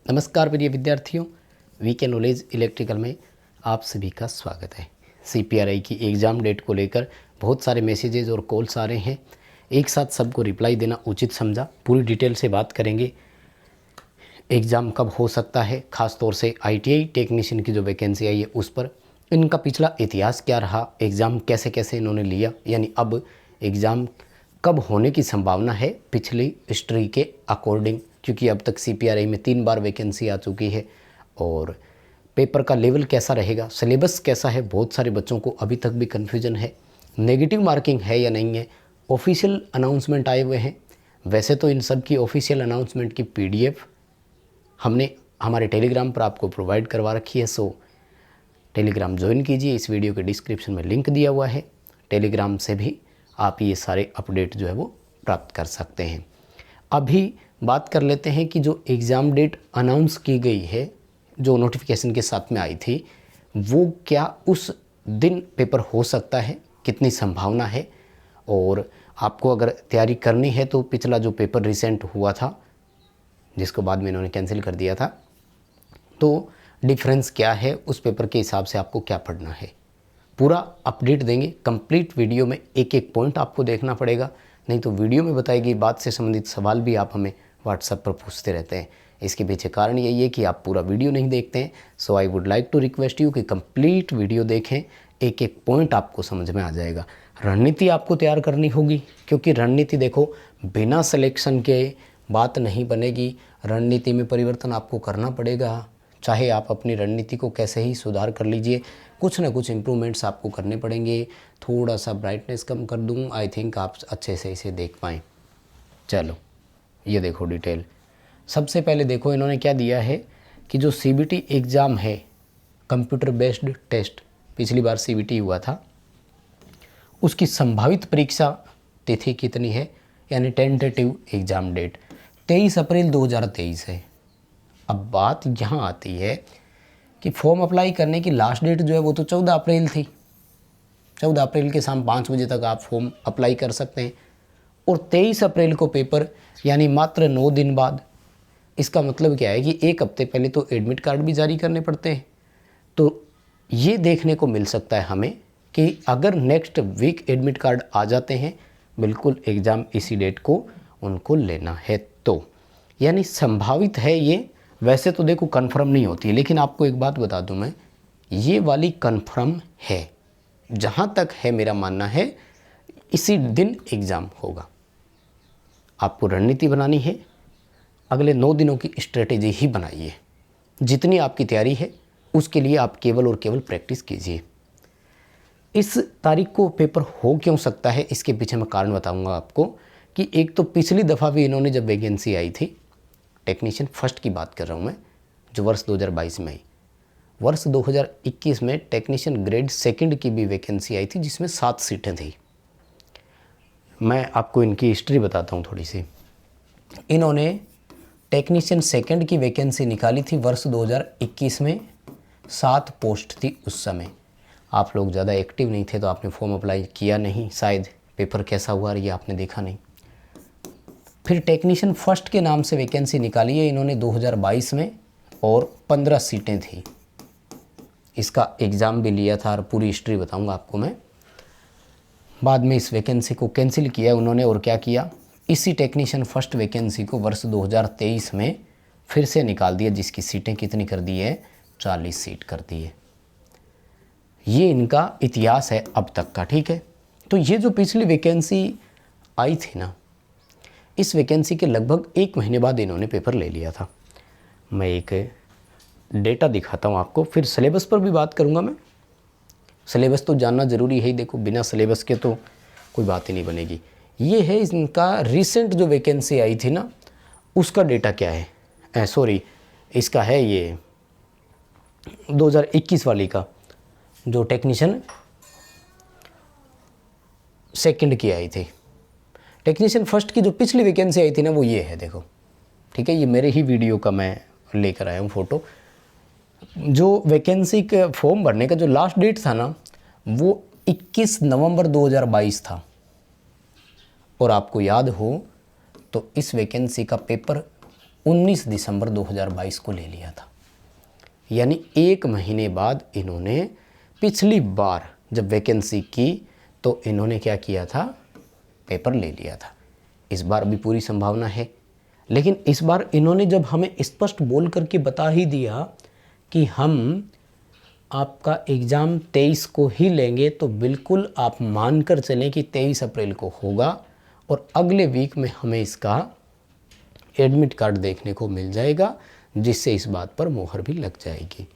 नमस्कार प्रिय विद्यार्थियों, वीके नॉलेज इलेक्ट्रिकल में आप सभी का स्वागत है। सीपीआरआई की एग्ज़ाम डेट को लेकर बहुत सारे मैसेजेस और कॉल्स आ रहे हैं। एक साथ सबको रिप्लाई देना उचित समझा। पूरी डिटेल से बात करेंगे। एग्ज़ाम कब हो सकता है, ख़ास तौर से आईटीआई टेक्नीशियन की जो वैकेंसी आई है उस पर, इनका पिछला इतिहास क्या रहा, एग्ज़ाम कैसे कैसे इन्होंने लिया, यानी अब एग्ज़ाम कब होने की संभावना है पिछली हिस्ट्री के अकॉर्डिंग, क्योंकि अब तक सीपीआरआई में 3 बार वैकेंसी आ चुकी है। और पेपर का लेवल कैसा रहेगा, सिलेबस कैसा है, बहुत सारे बच्चों को अभी तक भी कन्फ्यूजन है। नेगेटिव मार्किंग है या नहीं है, ऑफिशियल अनाउंसमेंट आए हुए हैं। वैसे तो इन सब की ऑफिशियल अनाउंसमेंट की पीडीएफ हमने हमारे टेलीग्राम पर आपको प्रोवाइड करवा रखी है, सो टेलीग्राम ज्वाइन कीजिए। इस वीडियो के डिस्क्रिप्शन में लिंक दिया हुआ है, टेलीग्राम से भी आप ये सारे अपडेट जो है वो प्राप्त कर सकते हैं। अभी बात कर लेते हैं कि जो एग्ज़ाम डेट अनाउंस की गई है, जो नोटिफिकेशन के साथ में आई थी, वो क्या उस दिन पेपर हो सकता है, कितनी संभावना है। और आपको अगर तैयारी करनी है तो पिछला जो पेपर रिसेंट हुआ था, जिसको बाद में इन्होंने कैंसिल कर दिया था, तो डिफरेंस क्या है, उस पेपर के हिसाब से आपको क्या पढ़ना है, पूरा अपडेट देंगे। कंप्लीट वीडियो में एक एक पॉइंट आपको देखना पड़ेगा, नहीं तो वीडियो में बताई गई बात से संबंधित सवाल भी आप हमें व्हाट्सएप पर पूछते रहते हैं। इसके पीछे कारण यही है कि आप पूरा वीडियो नहीं देखते हैं। So I would like to request you कि कंप्लीट वीडियो देखें, एक एक पॉइंट आपको समझ में आ जाएगा। रणनीति आपको तैयार करनी होगी, क्योंकि रणनीति देखो बिना सिलेक्शन के बात नहीं बनेगी। रणनीति में परिवर्तन आपको करना पड़ेगा, चाहे आप अपनी रणनीति को कैसे ही सुधार कर लीजिए, कुछ ना कुछ इम्प्रूवमेंट्स आपको करने पड़ेंगे। थोड़ा सा ब्राइटनेस कम कर दूँ, आई थिंक आप अच्छे से इसे देख पाएँ। चलो ये देखो डिटेल। सबसे पहले देखो इन्होंने क्या दिया है कि जो सीबीटी एग्ज़ाम है, कंप्यूटर बेस्ड टेस्ट, पिछली बार सीबीटी हुआ था, उसकी संभावित परीक्षा तिथि कितनी है, यानी टेंटेटिव एग्ज़ाम डेट 23 अप्रैल 2023 है। अब बात यहाँ आती है कि फॉर्म अप्लाई करने की लास्ट डेट जो है वो तो 14 अप्रैल थी। 14 अप्रैल के शाम 5 बजे तक आप फॉर्म अप्लाई कर सकते हैं, और 23 अप्रैल को पेपर, यानी मात्र 9 दिन बाद। इसका मतलब क्या है कि एक हफ्ते पहले तो एडमिट कार्ड भी जारी करने पड़ते हैं। तो ये देखने को मिल सकता है हमें कि अगर नेक्स्ट वीक एडमिट कार्ड आ जाते हैं, बिल्कुल एग्ज़ाम इसी डेट को उनको लेना है, तो यानी संभावित है ये। वैसे तो देखो कंफर्म नहीं होती है, लेकिन आपको एक बात बता दूं मैं, ये वाली कंफर्म है। जहाँ तक है मेरा मानना है इसी दिन एग्ज़ाम होगा। आपको रणनीति बनानी है, अगले 9 दिनों की स्ट्रेटेजी ही बनाइए। जितनी आपकी तैयारी है उसके लिए आप केवल और केवल प्रैक्टिस कीजिए। इस तारीख को पेपर हो क्यों सकता है, इसके पीछे मैं कारण बताऊंगा आपको। कि एक तो पिछली दफ़ा भी इन्होंने जब वैकेंसी आई थी, टेक्नीशियन फर्स्ट की बात कर रहा हूँ मैं, जो वर्ष 2022 में आई, वर्ष 2021 में टेक्नीशियन ग्रेड सेकंड की भी वैकेंसी आई थी, जिसमें 7 सीटें थी। मैं आपको इनकी हिस्ट्री बताता हूँ थोड़ी सी। इन्होंने टेक्नीशियन सेकंड की वैकेंसी निकाली थी वर्ष 2021 में, 7 पोस्ट थी उस समय। आप लोग ज़्यादा एक्टिव नहीं थे तो आपने फॉर्म अप्लाई किया नहीं, शायद पेपर कैसा हुआ ये आपने देखा नहीं। फिर टेक्नीशियन फर्स्ट के नाम से वैकेंसी निकाली है इन्होंने 2022 में, और 15 सीटें थी। इसका एग्ज़ाम भी लिया था और पूरी हिस्ट्री बताऊंगा आपको मैं। बाद में इस वैकेंसी को कैंसिल किया उन्होंने, और क्या किया, इसी टेक्नीशियन फर्स्ट वैकेंसी को वर्ष 2023 में फिर से निकाल दिया, जिसकी सीटें कितनी कर दी है, 40 सीट कर दी है। ये इनका इतिहास है अब तक का, ठीक है। तो ये जो पिछली वैकेंसी आई थी ना, इस वैकेंसी के लगभग 1 महीने बाद इन्होंने पेपर ले लिया था। मैं एक डेटा दिखाता हूँ आपको, फिर सिलेबस पर भी बात करूँगा मैं। सिलेबस तो जानना ज़रूरी है ही, देखो बिना सिलेबस के तो कोई बात ही नहीं बनेगी। ये है इनका रिसेंट जो वैकेंसी आई थी ना, उसका डेटा क्या है, सॉरी इसका है ये 2021 वाली का, जो टेक्नीशियन सेकंड की आई थी। टेक्नीशियन फर्स्ट की जो पिछली वैकेंसी आई थी ना, वो ये है, देखो, ठीक है। ये मेरे ही वीडियो का मैं लेकर आया हूँ फ़ोटो। जो वैकेंसी के फॉर्म भरने का जो लास्ट डेट था ना, वो 21 नवंबर 2022 था। और आपको याद हो तो इस वैकेंसी का पेपर 19 दिसंबर 2022 को ले लिया था। यानी 1 महीने बाद इन्होंने पिछली बार जब वैकेंसी की तो इन्होंने क्या किया था, पेपर ले लिया था। इस बार भी पूरी संभावना है, लेकिन इस बार इन्होंने जब हमें स्पष्ट बोल करके बता ही दिया कि हम आपका एग्ज़ाम 23 को ही लेंगे, तो बिल्कुल आप मान कर चलें कि 23 अप्रैल को होगा और अगले वीक में हमें इसका एडमिट कार्ड देखने को मिल जाएगा, जिससे इस बात पर मोहर भी लग जाएगी।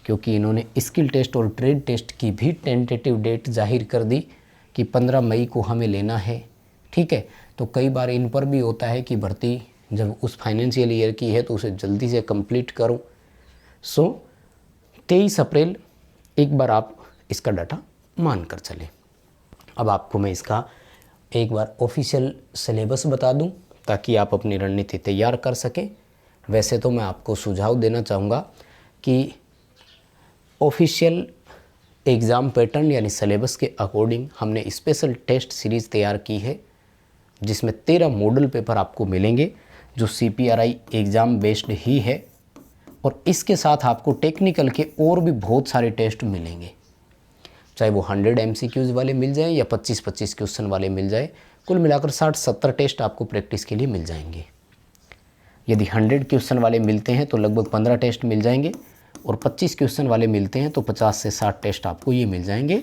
क्योंकि इन्होंने स्किल टेस्ट और ट्रेड टेस्ट की भी टेंटेटिव डेट जाहिर कर दी कि 15 मई को हमें लेना है। ठीक है, तो कई बार इन पर भी होता है कि भर्ती जब उस फाइनेंशियल ईयर की है तो उसे जल्दी से कंप्लीट करो। सो 23 अप्रैल एक बार आप इसका डाटा मान कर चलें। अब आपको मैं इसका एक बार ऑफिशियल सिलेबस बता दूं ताकि आप अपनी रणनीति तैयार कर सकें। वैसे तो मैं आपको सुझाव देना चाहूँगा कि ऑफिशियल एग्ज़ाम पैटर्न यानी सिलेबस के अकॉर्डिंग हमने स्पेशल टेस्ट सीरीज़ तैयार की है, जिसमें 13 मॉडल पेपर आपको मिलेंगे जो CPRI एग्ज़ाम बेस्ड ही है, और इसके साथ आपको टेक्निकल के और भी बहुत सारे टेस्ट मिलेंगे, चाहे वो 100 MCQs वाले मिल जाए या 25-25 क्वेश्चन वाले मिल जाए। कुल मिलाकर 60-70 टेस्ट आपको प्रैक्टिस के लिए मिल जाएंगे। यदि 100 क्वेश्चन वाले मिलते हैं तो लगभग 15 टेस्ट मिल जाएंगे, और 25 क्वेश्चन वाले मिलते हैं तो 50 से 60 टेस्ट आपको ये मिल जाएंगे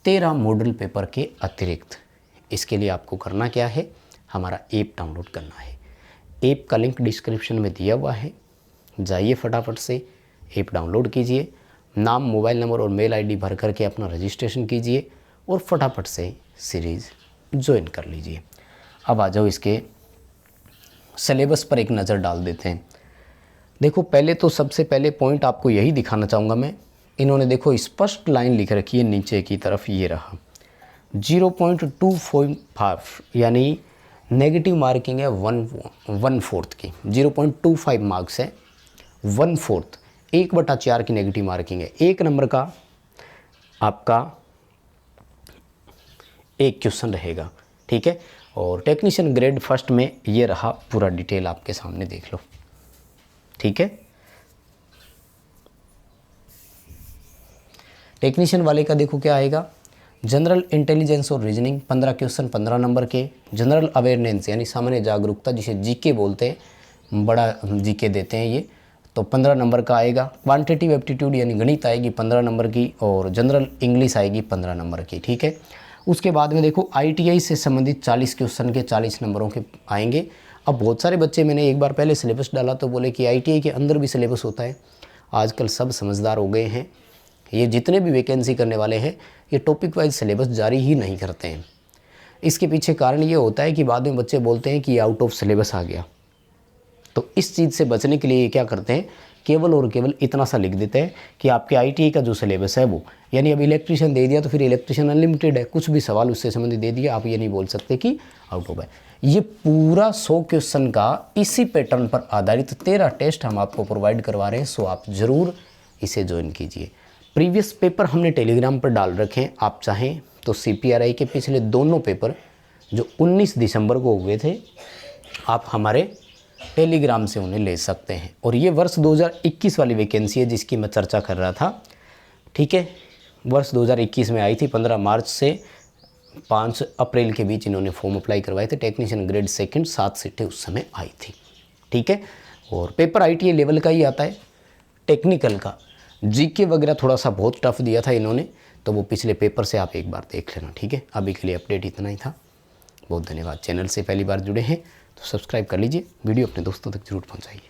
13 मॉडल पेपर के अतिरिक्त। इसके लिए आपको करना क्या है, हमारा ऐप डाउनलोड करना है। ऐप का लिंक डिस्क्रिप्शन में दिया हुआ है, जाइए फटाफट से ऐप डाउनलोड कीजिए, नाम, मोबाइल नंबर और मेल ID भर करके अपना रजिस्ट्रेशन कीजिए और फटाफट से सीरीज़ ज्वाइन कर लीजिए। अब आ जाओ इसके सिलेबस पर एक नज़र डाल देते हैं। देखो, पहले तो सबसे पहले पॉइंट आपको यही दिखाना चाहूँगा मैं। इन्होंने देखो स्पष्ट लाइन लिख रखी है नीचे की तरफ, ये रहा 0.25 यानी नेगेटिव मार्किंग है 1/4 की, 0.25 मार्क्स है 1/4, 1/4 की नेगेटिव मार्किंग है। 1 नंबर का आपका 1 क्वेश्चन रहेगा। ठीक है, और टेक्नीशियन ग्रेड फर्स्ट में ये रहा पूरा डिटेल आपके सामने, देख लो। ठीक है, टेक्नीशियन वाले का देखो क्या आएगा, जनरल इंटेलिजेंस और रीजनिंग 15 क्वेश्चन 15 नंबर के, जनरल अवेयरनेस यानी सामान्य जागरूकता जिसे GK बोलते हैं, बड़ा GK देते हैं ये, तो 15 नंबर का आएगा। क्वांटिटेटिव एप्टीट्यूड यानी गणित आएगी 15 नंबर की, और जनरल इंग्लिश आएगी 15 नंबर की। ठीक है, उसके बाद में देखो ITI से संबंधित 40 क्वेश्चन के 40 नंबरों के आएंगे। अब बहुत सारे बच्चे, मैंने एक बार पहले सिलेबस डाला तो बोले कि ITI के अंदर भी सिलेबस होता है। आजकल सब समझदार हो गए हैं, ये जितने भी वैकेंसी करने वाले हैं ये टॉपिक वाइज सिलेबस जारी ही नहीं करते हैं। इसके पीछे कारण ये होता है कि बाद में बच्चे बोलते हैं कि आउट ऑफ सिलेबस आ गया। तो इस चीज़ से बचने के लिए ये क्या करते हैं, केवल और केवल इतना सा लिख देते हैं कि आपके ITI का जो सिलेबस है वो, यानी अब इलेक्ट्रीशियन दे दिया तो फिर इलेक्ट्रीशियन अनलिमिटेड है, कुछ भी सवाल उससे संबंधित दे दिया, आप ये नहीं बोल सकते कि आउट ऑफ है। ये पूरा 100 क्वेश्चन का इसी पैटर्न पर आधारित 13 टेस्ट हम आपको प्रोवाइड करवा रहे हैं। सो आप ज़रूर इसे ज्वाइन कीजिए। प्रीवियस पेपर हमने टेलीग्राम पर डाल रखे हैं, आप चाहें तो CPRI के पिछले दोनों पेपर जो 19 दिसंबर को हुए थे, आप हमारे टेलीग्राम से उन्हें ले सकते हैं। और ये वर्ष 2021 वाली वैकेंसी है जिसकी मैं चर्चा कर रहा था। ठीक है, वर्ष 2021 में आई थी, 15 मार्च से 5 अप्रैल के बीच इन्होंने फॉर्म अप्लाई करवाए थे। टेक्नीशियन ग्रेड सेकंड 7 सीटें उस समय आई थी। ठीक है, और पेपर ITI लेवल का ही आता है। टेक्निकल का GK वगैरह थोड़ा सा बहुत टफ दिया था इन्होंने, तो वो पिछले पेपर से आप एक बार देख लेना। ठीक है, अभी के लिए अपडेट इतना ही था। बहुत धन्यवाद। चैनल से पहली बार जुड़े हैं तो सब्सक्राइब कर लीजिए, वीडियो अपने दोस्तों तक जरूर पहुँचाइए।